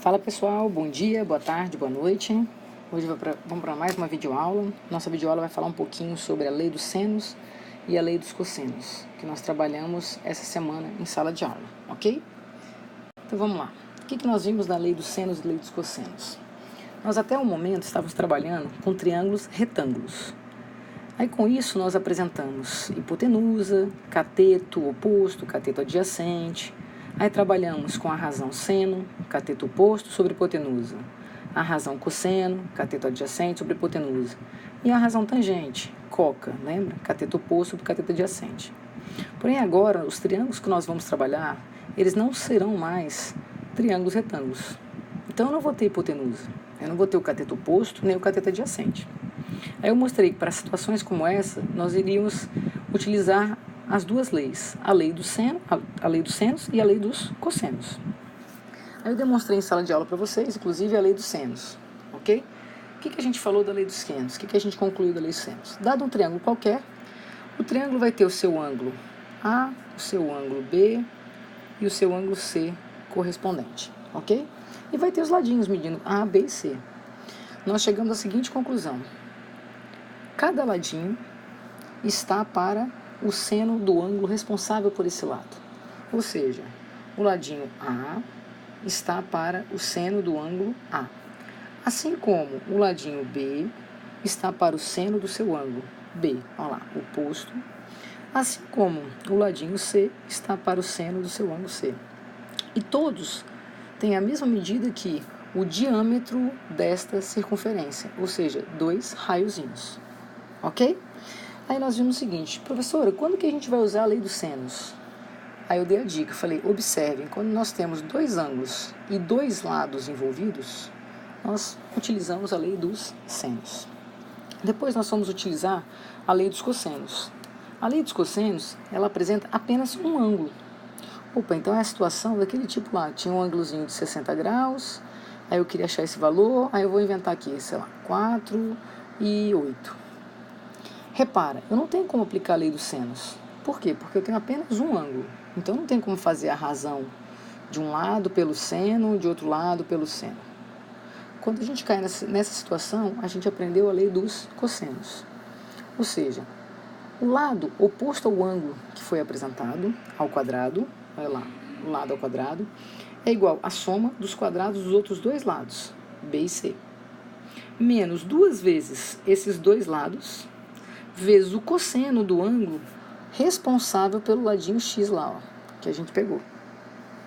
Fala pessoal, bom dia, boa tarde, boa noite. Hoje vamos para mais uma videoaula. Nossa videoaula vai falar um pouquinho sobre a lei dos senos e a lei dos cossenos, que nós trabalhamos essa semana em sala de aula, ok? Então vamos lá. O que nós vimos na lei dos senos e lei dos cossenos? Nós até o momento estávamos trabalhando com triângulos retângulos. Aí com isso nós apresentamos hipotenusa, cateto oposto, cateto adjacente. Aí trabalhamos com a razão seno, cateto oposto sobre hipotenusa. A razão cosseno, cateto adjacente sobre hipotenusa. E a razão tangente, coca, lembra? Cateto oposto sobre cateto adjacente. Porém agora, os triângulos que nós vamos trabalhar, eles não serão mais triângulos retângulos. Então eu não vou ter hipotenusa, eu não vou ter o cateto oposto nem o cateto adjacente. Aí eu mostrei que para situações como essa, nós iríamos utilizar as duas leis, a lei dos senos e a lei dos cossenos. Aí eu demonstrei em sala de aula para vocês, inclusive, a lei dos senos, ok? O que a gente falou da lei dos senos? O que a gente concluiu da lei dos senos? Dado um triângulo qualquer, o triângulo vai ter o seu ângulo A, o seu ângulo B e o seu ângulo C correspondente, ok? E vai ter os ladinhos medindo A, B e C. Nós chegamos à seguinte conclusão. Cada ladinho está para o seno do ângulo responsável por esse lado. Ou seja, o ladinho A está para o seno do ângulo A. Assim como o ladinho B está para o seno do seu ângulo B, olha lá, oposto. Assim como o ladinho C está para o seno do seu ângulo C. E todos têm a mesma medida que o diâmetro desta circunferência, ou seja, 2 raiozinhos. Ok? Aí nós vimos o seguinte, professora, quando que a gente vai usar a lei dos senos? Aí eu dei a dica, falei, observem, quando nós temos dois ângulos e dois lados envolvidos, nós utilizamos a lei dos senos. Depois nós vamos utilizar a lei dos cossenos. A lei dos cossenos, ela apresenta apenas um ângulo. Opa, então é a situação daquele tipo lá, tinha um ângulozinho de 60 graus, aí eu queria achar esse valor, aí eu vou inventar aqui, sei lá, 4 e 8. Repara, eu não tenho como aplicar a lei dos senos. Por quê? Porque eu tenho apenas um ângulo. Então não tem como fazer a razão de um lado pelo seno, de outro lado pelo seno. Quando a gente cai nessa situação, a gente aprendeu a lei dos cossenos. Ou seja, o lado oposto ao ângulo que foi apresentado, ao quadrado, olha lá, o lado ao quadrado, é igual à soma dos quadrados dos outros dois lados, B e C. Menos 2 vezes esses dois lados, vezes o cosseno do ângulo responsável pelo ladinho X lá, ó, que a gente pegou.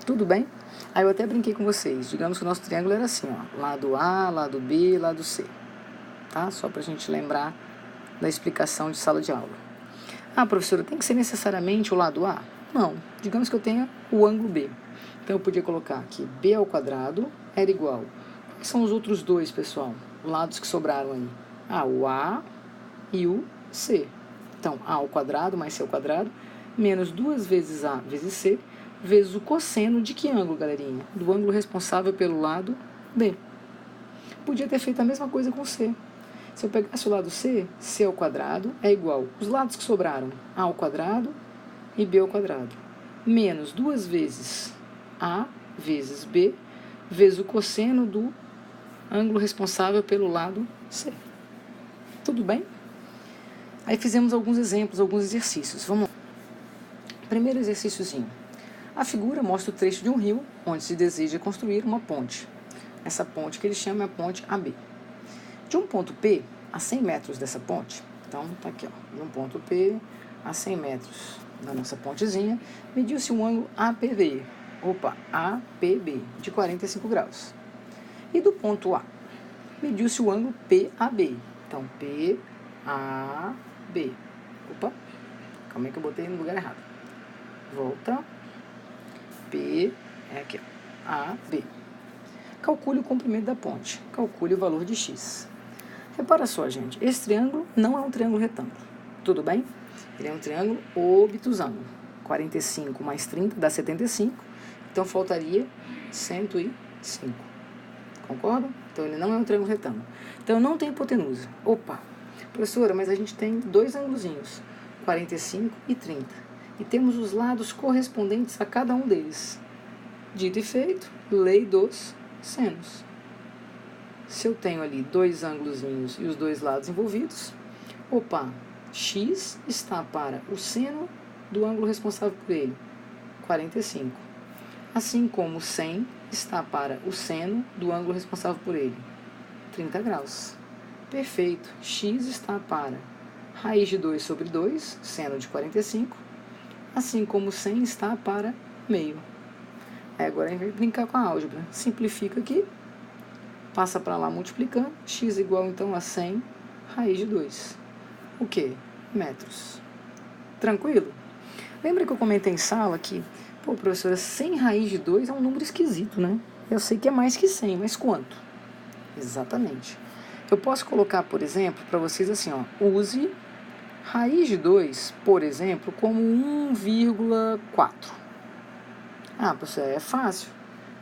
Tudo bem? Aí eu até brinquei com vocês. Digamos que o nosso triângulo era assim, ó, lado A, lado B, lado C. Tá? Só pra gente lembrar da explicação de sala de aula. Ah, professora, tem que ser necessariamente o lado A? Não. Digamos que eu tenha o ângulo B. Então eu podia colocar aqui B ao quadrado era igual. Quais são os outros dois, pessoal? Lados que sobraram aí? Ah, o A e o C. Então, A ao quadrado mais C ao quadrado, menos 2 vezes A vezes C, vezes o cosseno de que ângulo, galerinha? Do ângulo responsável pelo lado B. Podia ter feito a mesma coisa com C. Se eu pegasse o lado C, C ao quadrado é igual os lados que sobraram, A ao quadrado e B ao quadrado, menos 2 vezes A vezes B, vezes o cosseno do ângulo responsável pelo lado C. Tudo bem? Aí fizemos alguns exemplos, alguns exercícios. Vamos lá. Primeiro exercíciozinho. A figura mostra o trecho de um rio onde se deseja construir uma ponte. Essa ponte que ele chama é a ponte AB. De um ponto P a 100 metros dessa ponte, então tá aqui, ó, de um ponto P a 100 metros da nossa pontezinha, mediu-se um ângulo APB, de 45 graus. E do ponto A, mediu-se o ângulo PAB, então PAB. Calma aí que eu botei no lugar errado. Volta. P é aqui, ó. AB. Calcule o comprimento da ponte. Calcule o valor de X. Repara só, gente. Esse triângulo não é um triângulo retângulo. Tudo bem? Ele é um triângulo obtusângulo. 45 mais 30 dá 75. Então faltaria 105. Concordam? Então ele não é um triângulo retângulo. Então não tem hipotenusa. Opa! Professora, mas a gente tem dois ângulozinhos, 45 e 30. E temos os lados correspondentes a cada um deles. Dito e feito, lei dos senos. Se eu tenho ali dois ângulozinhos e os dois lados envolvidos, opa, x está para o seno do ângulo responsável por ele, 45. Assim como 100 está para o seno do ângulo responsável por ele, 30 graus. Perfeito. X está para raiz de 2 sobre 2, seno de 45, assim como 100 está para meio. Aí agora a gente vai brincar com a álgebra. Simplifica aqui, passa para lá multiplicando, x igual então a 100 raiz de 2. O quê? Metros. Tranquilo? Lembra que eu comentei em sala que, pô, professora, 100 raiz de 2 é um número esquisito, né? Eu sei que é mais que 100, mas quanto? Exatamente. Eu posso colocar, por exemplo, para vocês assim, ó, use raiz de 2, por exemplo, como 1,4. Ah, professor, é fácil.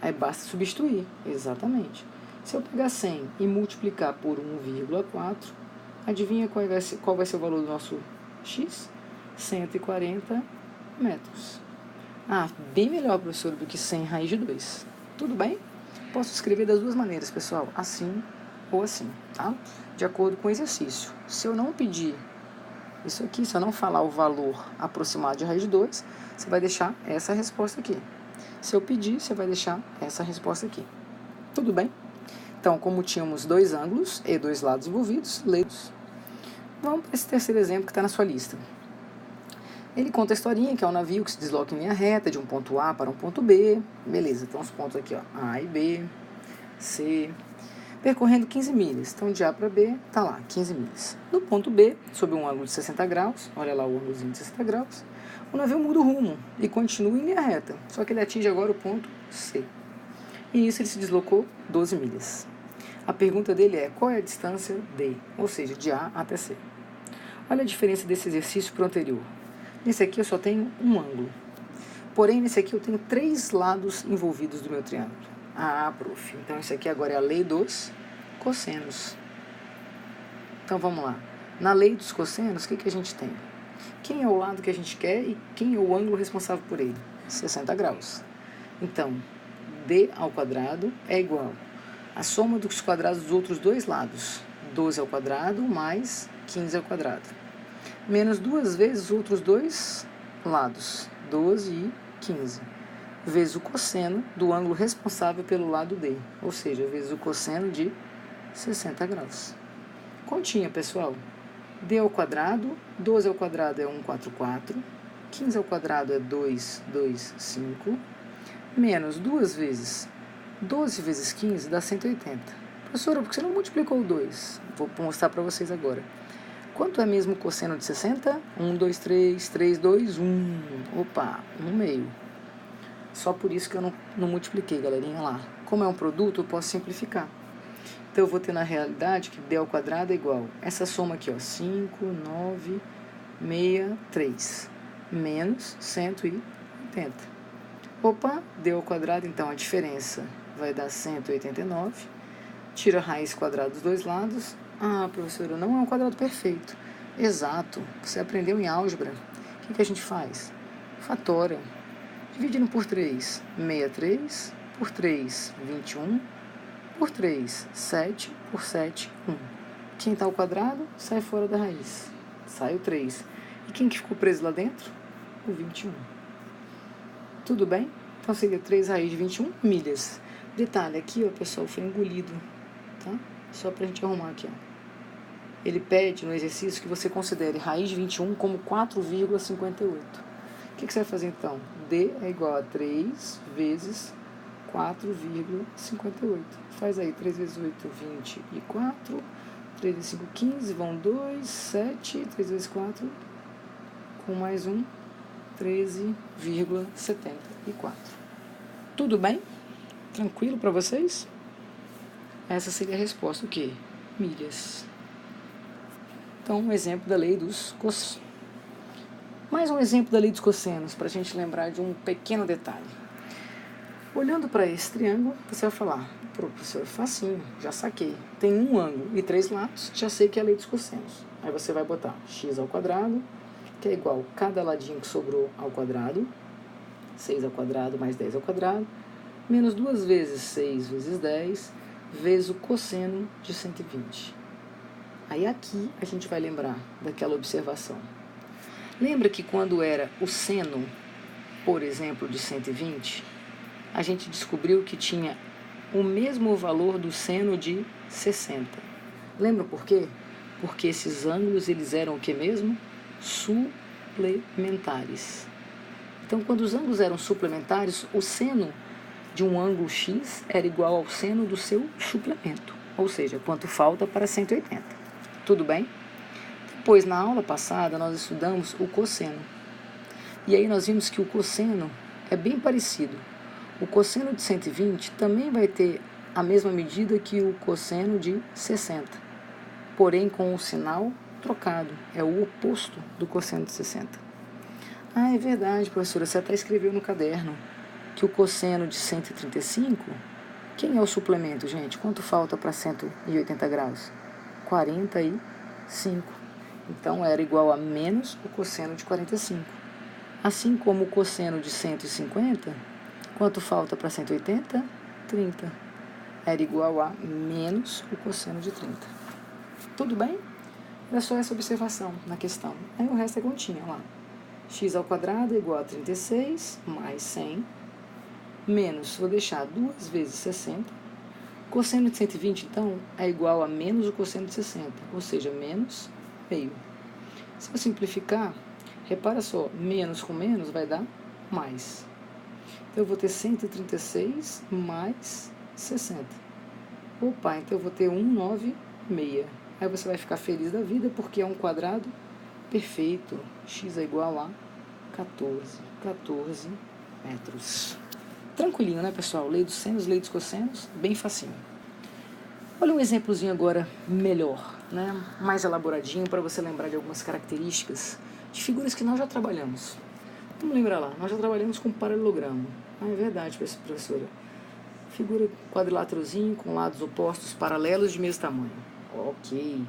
Aí basta substituir. Exatamente. Se eu pegar 100 e multiplicar por 1,4, adivinha qual vai ser o valor do nosso x? 140 metros. Ah, bem melhor, professor, do que 100 raiz de 2. Tudo bem? Posso escrever das duas maneiras, pessoal. Assim ou assim, tá? De acordo com o exercício. Se eu não pedir isso aqui, se eu não falar o valor aproximado de raiz de 2, você vai deixar essa resposta aqui. Se eu pedir, você vai deixar essa resposta aqui. Tudo bem? Então, como tínhamos dois ângulos e dois lados envolvidos, leitos. Vamos para esse terceiro exemplo que está na sua lista. Ele conta a historinha que é um navio que se desloca em linha reta de um ponto A para um ponto B. Beleza, então os pontos aqui, ó, A e B, C, percorrendo 15 milhas. Então, de A para B, tá lá, 15 milhas. No ponto B, sob um ângulo de 60 graus, olha lá o ângulozinho de 60 graus, o navio muda o rumo e continua em linha reta, só que ele atinge agora o ponto C. E nisso ele se deslocou 12 milhas. A pergunta dele é, qual é a distância D, ou seja, de A até C? Olha a diferença desse exercício para o anterior. Nesse aqui eu só tenho um ângulo. Porém, nesse aqui eu tenho 3 lados envolvidos do meu triângulo. Ah, prof. Então, isso aqui agora é a lei dos cossenos. Então, vamos lá. Na lei dos cossenos, o que a gente tem? Quem é o lado que a gente quer e quem é o ângulo responsável por ele? 60 graus. Então, D ao quadrado é igual a soma dos quadrados dos outros dois lados. 12 ao quadrado mais 15 ao quadrado. Menos 2 vezes os outros dois lados, 12 e 15, vezes o cosseno do ângulo responsável pelo lado D, ou seja, vezes o cosseno de 60 graus. Continha, pessoal. D ao quadrado, 12 ao quadrado é 144, 15 ao quadrado é 225, menos 2 vezes 12 vezes 15 dá 180. Professora, por que você não multiplicou o 2? Vou mostrar para vocês agora. Quanto é mesmo o cosseno de 60? 1, 2, 3, 3, 2, 1. Opa, 1/2. Só por isso que eu não multipliquei, galerinha, lá. Como é um produto, eu posso simplificar. Então, eu vou ter na realidade que D ao quadrado é igual. Essa soma aqui, ó, 5, 9, 63, menos 180. Opa, D ao quadrado, então a diferença vai dar 189. Tira a raiz quadrada dos dois lados. Ah, professora, não é um quadrado perfeito. Exato. Você aprendeu em álgebra. O que a gente faz? Fatora. Dividindo por 3, 63. Por 3, 21. Por 3, 7. Por 7, 1. Quem está ao quadrado, sai fora da raiz. Sai o 3. E quem que ficou preso lá dentro? O 21. Tudo bem? Então, seria 3 raiz de 21 milhas. Detalhe, aqui, ó, pessoal, foi engolido. Tá? Só pra gente arrumar aqui, ó. Ele pede no exercício que você considere raiz de 21 como 4,58. O que você vai fazer então? D é igual a 3 vezes 4,58. Faz aí 3 vezes 8, 24. 3 vezes 5, 15. Vão 2, 7. 3 vezes 4, com mais 1, 13,74. Tudo bem? Tranquilo para vocês? Essa seria a resposta, o quê? Milhas. Então, um exemplo da lei dos cossenos. Mais um exemplo da lei dos cossenos, para a gente lembrar de um pequeno detalhe. Olhando para esse triângulo, você vai falar, professor, facinho, já saquei. Tem um ângulo e 3 lados, já sei que é a lei dos cossenos. Aí você vai botar x ao quadrado, que é igual a cada ladinho que sobrou ao quadrado, 6 ao quadrado mais 10 ao quadrado, menos 2 vezes 6 vezes 10, vezes o cosseno de 120. Aí aqui a gente vai lembrar daquela observação. Lembra que quando era o seno, por exemplo, de 120, a gente descobriu que tinha o mesmo valor do seno de 60. Lembra por quê? Porque esses ângulos, eles eram o que mesmo? Suplementares. Então, quando os ângulos eram suplementares, o seno de um ângulo x era igual ao seno do seu suplemento, ou seja, quanto falta para 180. Tudo bem? Depois, na aula passada, nós estudamos o cosseno. E aí nós vimos que o cosseno é bem parecido. O cosseno de 120 também vai ter a mesma medida que o cosseno de 60, porém com o sinal trocado. É o oposto do cosseno de 60. Ah, é verdade, professora, você até escreveu no caderno que o cosseno de 135, quem é o suplemento, gente? Quanto falta para 180 graus? 45. Então, era igual a menos o cosseno de 45. Assim como o cosseno de 150, quanto falta para 180? 30. Era igual a menos o cosseno de 30. Tudo bem? Era só essa observação na questão. Aí o resto é continha lá. X ao quadrado é igual a 36 mais 100 menos, vou deixar 2 vezes 60. Cosseno de 120, então, é igual a menos o cosseno de 60, ou seja, menos meio. Se eu simplificar, repara só, menos com menos vai dar mais. Então, eu vou ter 136 mais 60. Opa, então eu vou ter 196. Aí você vai ficar feliz da vida, porque é um quadrado perfeito. X é igual a 14 metros. Tranquilinho, né, pessoal? Lei dos senos, lei dos cossenos, bem facinho. Olha um exemplozinho agora melhor, né? Mais elaboradinho, para você lembrar de algumas características de figuras que nós já trabalhamos. Vamos lembrar lá, nós já trabalhamos com paralelogramo. Ah, é verdade, professora. Figura quadriláterozinho com lados opostos paralelos de mesmo tamanho. Ok.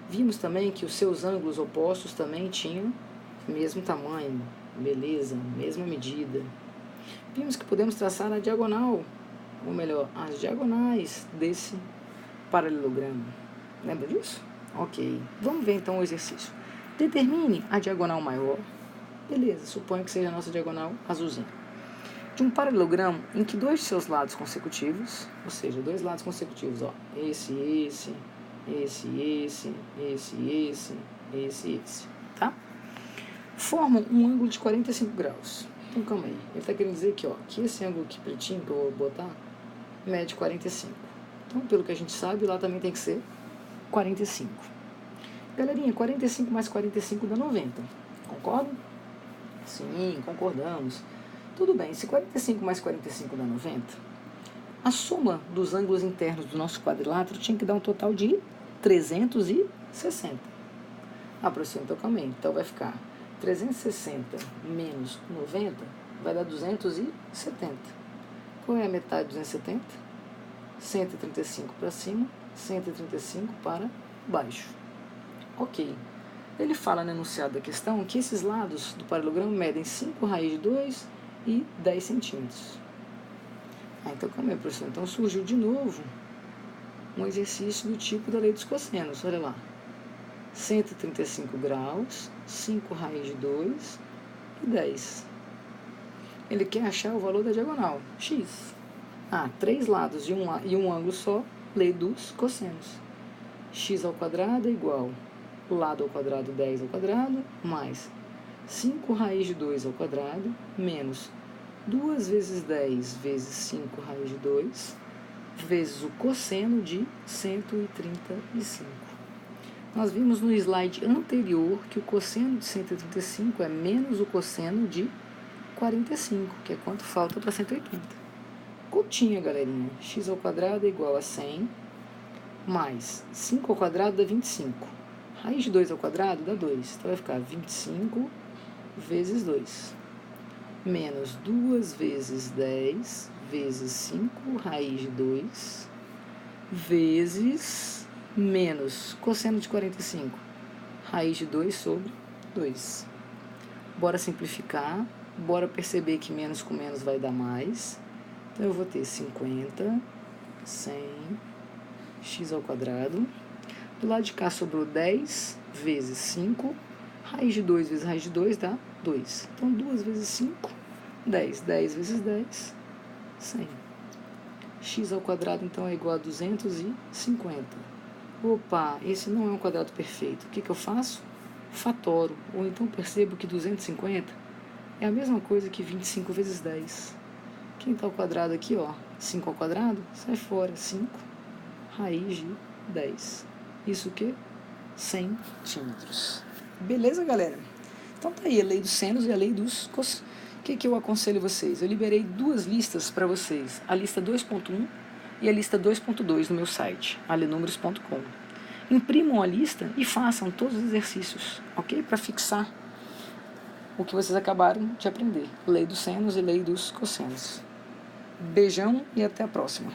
Vimos também que os seus ângulos opostos também tinham mesmo tamanho. Beleza, mesma medida. Vimos que podemos traçar a diagonal, ou melhor, as diagonais desse paralelogramo. Lembra disso? Ok. Vamos ver então o exercício. Determine a diagonal maior. Beleza, suponho que seja a nossa diagonal azulzinha. De um paralelogramo em que dois de seus lados consecutivos, ou seja, dois lados consecutivos, ó, esse, tá? Formam um ângulo de 45 graus. Então, calma aí. Ele está querendo dizer aqui, ó, que esse ângulo aqui pretinho que eu vou botar mede 45. Então, pelo que a gente sabe, lá também tem que ser 45. Galerinha, 45 mais 45 dá 90. Concordam? Sim, concordamos. Tudo bem, se 45 mais 45 dá 90, a soma dos ângulos internos do nosso quadrilátero tinha que dar um total de 360. Ah, professor, então calma aí. Então vai ficar 360 menos 90 vai dar 270. Qual é a metade de 270? 135 para cima, 135 para baixo. Ok. Ele fala no enunciado da questão que esses lados do paralelogramo medem 5 raiz de 2 e 10 centímetros. Ah, então calma aí, professor. Então surgiu de novo um exercício do tipo da lei dos cossenos. Olha lá. 135 graus, 5 raiz de 2 e 10. Ele quer achar o valor da diagonal, x. Ah, 3 lados e um ângulo só, lei dos cossenos. X ao quadrado é igual lado ao quadrado 10 ao quadrado, mais 5 raiz de 2 ao quadrado, menos 2 vezes 10 vezes 5 raiz de 2, vezes o cosseno de 135. Nós vimos no slide anterior que o cosseno de 135 é menos o cosseno de 45, que é quanto falta para 180. Continha, galerinha. X ao quadrado é igual a 100, mais 5 ao quadrado dá 25. Raiz de 2 ao quadrado dá 2. Então vai ficar 25 vezes 2. Menos 2 vezes 10 vezes 5 raiz de 2 vezes menos cosseno de 45, raiz de 2 sobre 2. Bora simplificar, bora perceber que menos com menos vai dar mais. Então, eu vou ter 50, 100, x ao quadrado. Do lado de cá sobrou 10 vezes 5. Raiz de 2 vezes raiz de 2 dá 2. Então, 2 vezes 5, 10. 10 vezes 10, 100. X ao quadrado, então, é igual a 250. Opa, esse não é um quadrado perfeito. O que eu faço? Fatoro. Ou então percebo que 250 é a mesma coisa que 25 vezes 10. Quem está ao quadrado aqui, ó, 5 ao quadrado, sai fora. 5 raiz de 10. Isso o quê? Centímetros. Beleza, galera? Então tá aí a lei dos senos e a lei dos cossenos. O que eu aconselho vocês? Eu liberei 2 listas para vocês. A lista 2.1 e a lista 2.2 no meu site, alenumeros.com. Imprimam a lista e façam todos os exercícios, ok? Para fixar o que vocês acabaram de aprender. Lei dos senos e lei dos cossenos. Beijão e até a próxima.